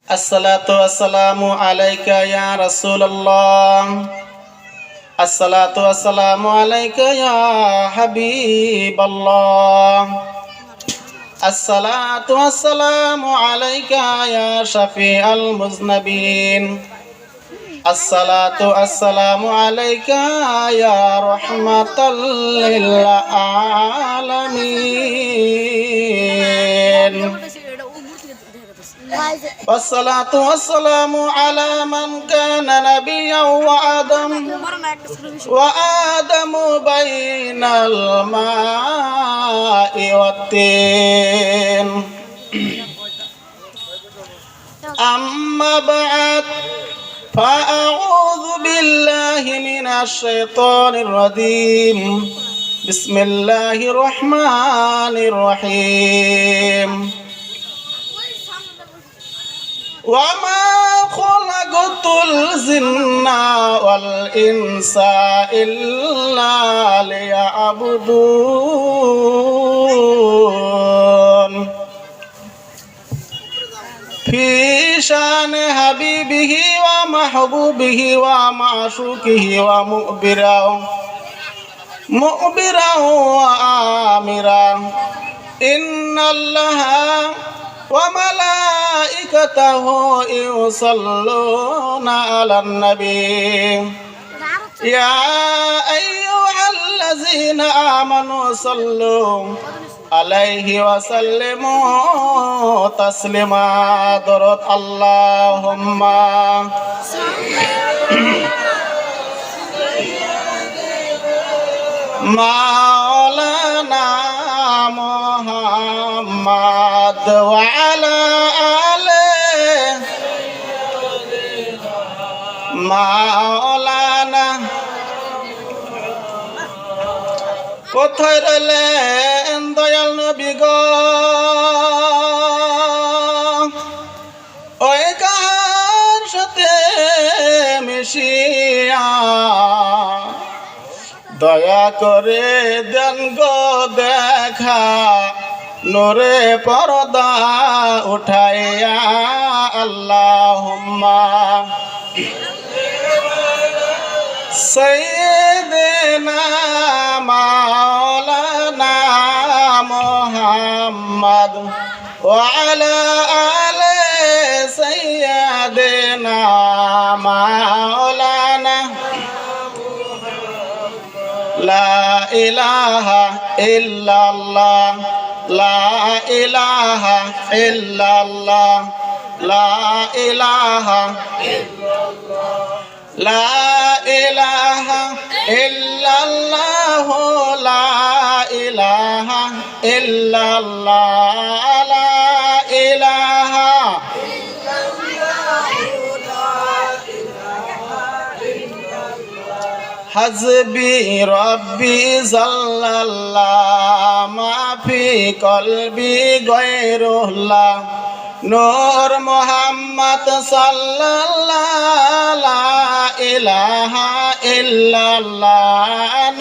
الصلاة والسلام عليك يا رسول الله. الصلاة والسلام عليك يا حبيب الله. الصلاة والسلام عليك يا شفيع المذنبين. الصلاة والسلام عليك يا رحمة للعالمين. والصلاة والسلام على من كان نبيا وآدم بين الماء والطين. أما بعد فأعوذ بالله من الشيطان الرجيم. بسم الله الرحمن الرحيم. وما خلقت الجن والإنس إلا ليعبدون. في شان حبيبه ومحبوبه ومعشوقه مؤبرا وآمرا. إن الله وملائكته يصلون على النبي يا أيها الذين آمنوا صلوا عليه وسلموا تسليما. درود اللهم مولانا محمد وعلى آله مولانا. কোথায় রইলেন দয়াল নবী গো? ওই কার সাথে মিশিয়া দয়া করে দেন গো দেখা, নূরে পর্দা উঠাইয়া। আল্লাহুম্মা সাইয়্যিদিনা মাওলানা মুহাম্মদ ওয়া আলা আলি সাইয়্যিদিনা মাওলানা। লা ইলাহা ইল্লাল্লাহ লা ইলাহা ইল্লাল্লাহ লা ইলাহা লা ইলাহা ইল্লাল্লাহ লা ইলাহা ইল্লাল্লাহ লা ইলাহা হাসবি রব্বি জাল্লাল্লাহ মাফি কলবি গায়রুল্লাহ। নূর মুহাম্মদ সাল্লাল্লাহ লা ইলাহা ইল্লাল্লাহ।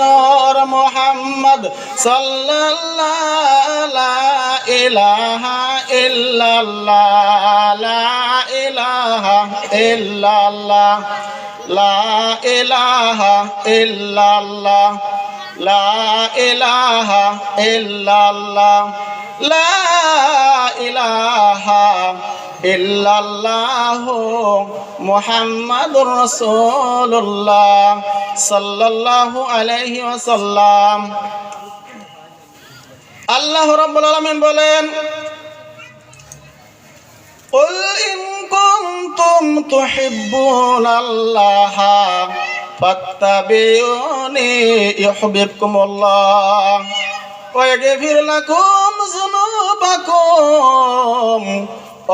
নূর মুহাম্মদ সাল্লাল্লাহ লা ইলাহা ইল্লাল্লাহ লা ইলাহা ইল্লাল্লাহ লা ইলাহা ইল্লাল্লাহ লা ইলাহা ইল্লাল্লাহ লা ইলাহা ইল্লাল্লাহ মুহাম্মাদুর রাসূলুল্লাহ সাল্লাল্লাহু আলাইহি ওয়াসাল্লাম। আল্লাহ রাব্বুল আলামিন বলেন, কুল ইন কুনতুম তুহিব্বুনাল্লাহ ফাত্তাবিউনি ইউহিব্বুকুমুল্লাহ ওয়া ইয়াগফির লাকুম যুনুবাকুম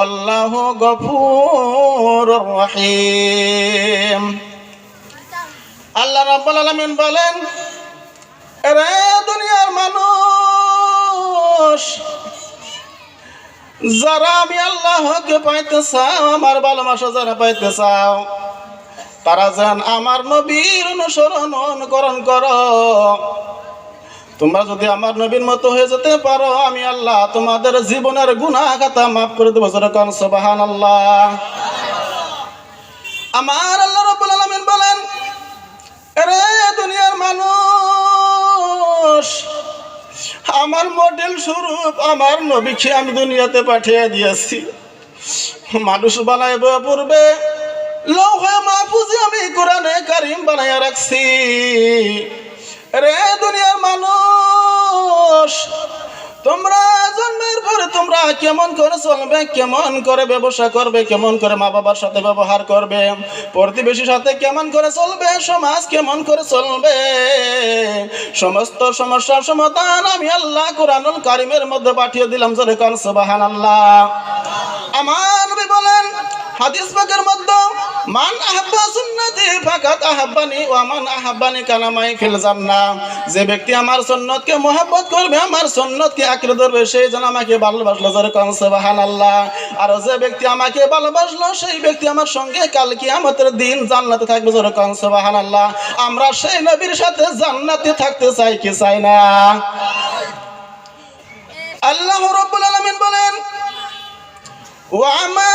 আল্লাহু গফুরুর রহিম। আল্লাহ রাব্বুল আলামিন বলেন, রে দুনিয়ার মানুষ, যারা আমি আল্লাহকে পাইতে চাও, আমার ভালোবাসা যারা পাইতে চাও, তারা যেন আমার নবীর অনুসরণ অনুকরণ করো। তোমরা যদি আমার নবীর মতো হয়ে যেতে পারো, আমি আল্লাহ তোমাদের জীবনের গুনাহ খাতা মাফ করে দেব। যেরকম সুবহানাল্লাহ। আমার আল্লাহ রাব্বুল আলামিন বলেন, আরে দুনিয়ার মানুষ, আমার মডেল স্বরূপ আমার নবীকে আমি দুনিয়াতে পাঠিয়ে দিয়েছি। মানুষ বানাইব পূর্বে লৌহে মাহফুজে আমি কোরআনে কারীম বানাইয়া রাখছি। রে দুনিয়ার মানুষ, তোমরা জন্মের পরে তোমরা কেমন করে চলবে, কেমন করে ব্যবসা করবে, কেমন করে মা বাবার সাথে ব্যবহার করবে, প্রতিবেশীর সাথে কেমন করে চলবে, সমাজ কেমন করে চলবে, সমস্ত সমস্যার সমাধান আমি আল্লাহ কোরআনুল কারীমের মধ্যে পাঠিয়ে দিলাম। জোরে কোন সুবহানাল্লাহ। আমার নবী বলেন হাদিস পাকের মধ্যে, মান আহাব্বা সুন্নতি ফাকাত আহাব্বানি ওয়া মান আহাব্বানি কানা মাই ফিল জান্নাহ। যে ব্যক্তি আমার সুন্নতকে মহব্বত করবে, আমার সুন্নতকে আঁকড়ে ধরবে, সেই যেন আমাকে ভালোবাসলো। জোরে কোন সুবহানাল্লাহ। আর যে ব্যক্তি আমাকে ভালোবাসলো, সেই ব্যক্তি আমার সঙ্গে কাল কিয়ামতের দিন জান্নাতে থাকবে। জোরে কোন সুবহানাল্লাহ। আমরা সেই নবীর সাথে জান্নাতে থাকতে চাই কি চাই না? আল্লাহ রাব্বুল আলামিন বলেন, ওয়ামা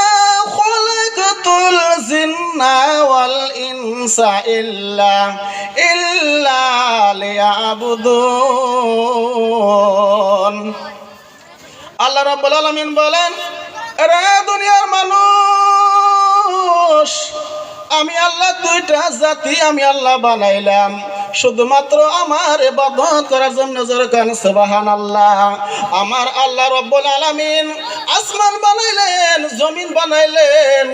খালাকাতুল জিন্না ওয়াল ইনসা ইল্লা লিয়াবুদুন। আল্লাহ রাব্বুল আলামিন বলেন, রে দুনিয়ার মানুষ, আমি আল্লাহ দুইটা জাতি আমি আল্লাহ বানাইলাম শুধুমাত্র আমার ইবাদত করার জন্য। জোরে কোন সুবহানাল্লাহ। আমার আল্লাহ রাব্বুল আলামিন আসমান বানাইলেন, জমিন বানাইলেন,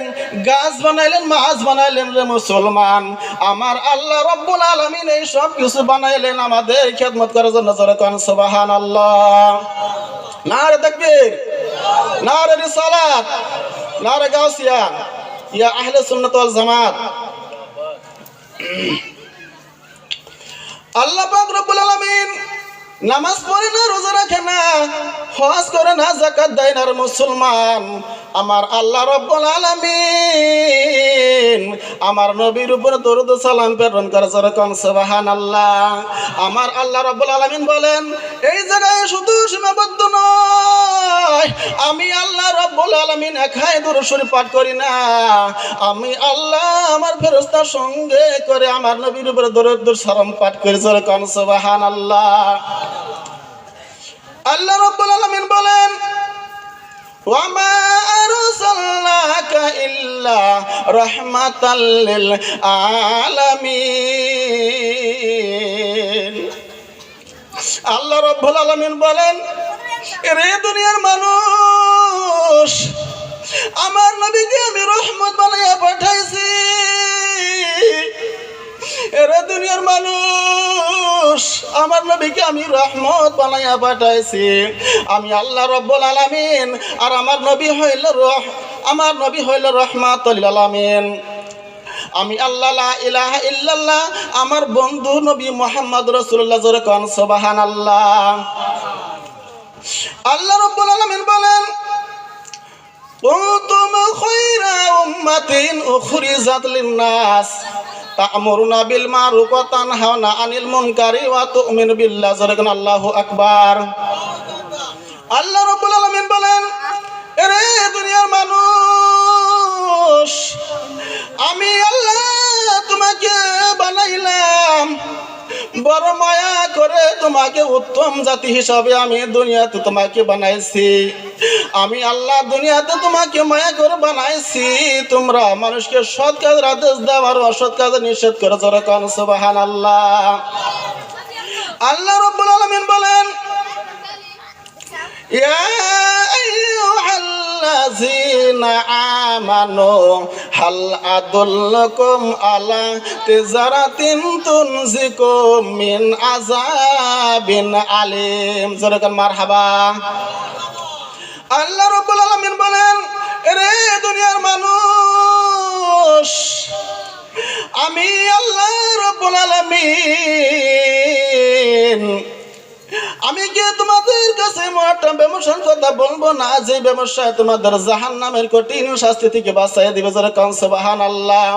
গাছ বানাইলেন, মাছ বানাইলেন। রে মুসলমান, আমার আল্লাহ রাব্বুল আলামিন এই সব কিছু বানাইলেন আমাদের খেদমত করার জন্য। জোরে কোন সুবহানাল্লাহ। নারে তাকবীর, নারে রিসালাত, নারে গাউসিয়া, ইয়া আহলে সুন্নাত ওয়াল জামাত। আল্লাহ পাক রব্বুল আলামিন নামাজ পড়ে না, রোজা রাখে না, হজ করে না, যাকাত দেয় না। মুসলমান, আমার আল্লাহ রব্বুল আলামিন আমার নবীর উপরে দরুদ ও সালাম প্রেরণ করে। জোরে কোন সুবহানাল্লাহ। আমার আল্লাহ রব্বুল আলামিন বলেন, এই জায়গায় শুধু সীমাবদ্ধ নয়, আমি আল্লাহ রব্বুল আলামিন একাই দরুদ শরীফ পাঠ করি না, আমি আল্লাহ আমার ফেরেশতার সঙ্গে করে আমার নবীর উপরে দরুদ ও সালাম পাঠ করি। জোরে কোন সুবহানাল্লাহ। আল্লাহ রাব্বুল আলামিন বলেন, ওয়ামা আরসালনাকা ইল্লা রাহমাতাল লিল আলামিন। আল্লাহ রাব্বুল আলামিন বলেন, রে দুনিয়ার মানুষ, আমার নবীকে আমি রহমত বানাইয়া পাঠাইছি। এরে দুনিয়ার মানুষ, আমার নবীকে আমি রহমত বানাইয়া পাঠাইছি। আমি আল্লাহ রাব্বুল আলামিন, আর আমার নবী হইল রহমাতুল লিল আলামিন। আমি আল্লাহ লা ইলাহা ইল্লাল্লাহ, আমার বন্ধু নবী মুহাম্মদ রাসূলুল্লাহ। জোরে কোন সুবহানাল্লাহ। আল্লাহ রাব্বুল আলামিন বলেন, কুনতুম খায়রা উম্মাতিন উখরিজাত লিন-নাস তা'মুরুনা বিল মা'রুফ ওয়া তানহাউনা আনিল মুনকারি ওয়া তু'মিনু বিল্লাহ। জোরে কোন আল্লাহু আকবার। আল্লাহ রাব্বুল আলামিন বলেন, এরে দুনিয়ার মানুষ, আমি আল্লাহ তোমাকে বানাইলাম বড় মায়া করে, তোমাকে উত্তম জাতি হিসাবে আমি দুনিয়াতে তোমাকে বানাইছি। আমি আল্লাহ দুনিয়াতে তোমাকে মায়া করে বানাইছি, তোমরা মানুষকে সৎ কাজের আদেশ দাও আর অসৎ কাজের নিষেধ করো। জোরে কোন সুবহানাল্লাহ। আল্লাহ রাব্বুল আলামিন বলেন, ইয়া আইয়ুহাল্লাযীনা আমানু হাল আদুল্লুকুম আলা তিজারাতিন তুনজিকুম মিন আযাবিন আলিম। জোরে কোন মারহাবা। আল্লাহ রাব্বুল আলামিন বলেন, রে দুনিয়ার মানুষ, আমি আল্লাহ রাব্বুল আলামিন আমি কি তোমাদের কাছে একটা ব্যবসার কথা বলবো না, যে ব্যবসায় তোমাদের জাহান্নামের কঠিন শাস্তি থেকে বাঁচাইয়া দিবে। যারা কোন সুবহানাল্লাহ।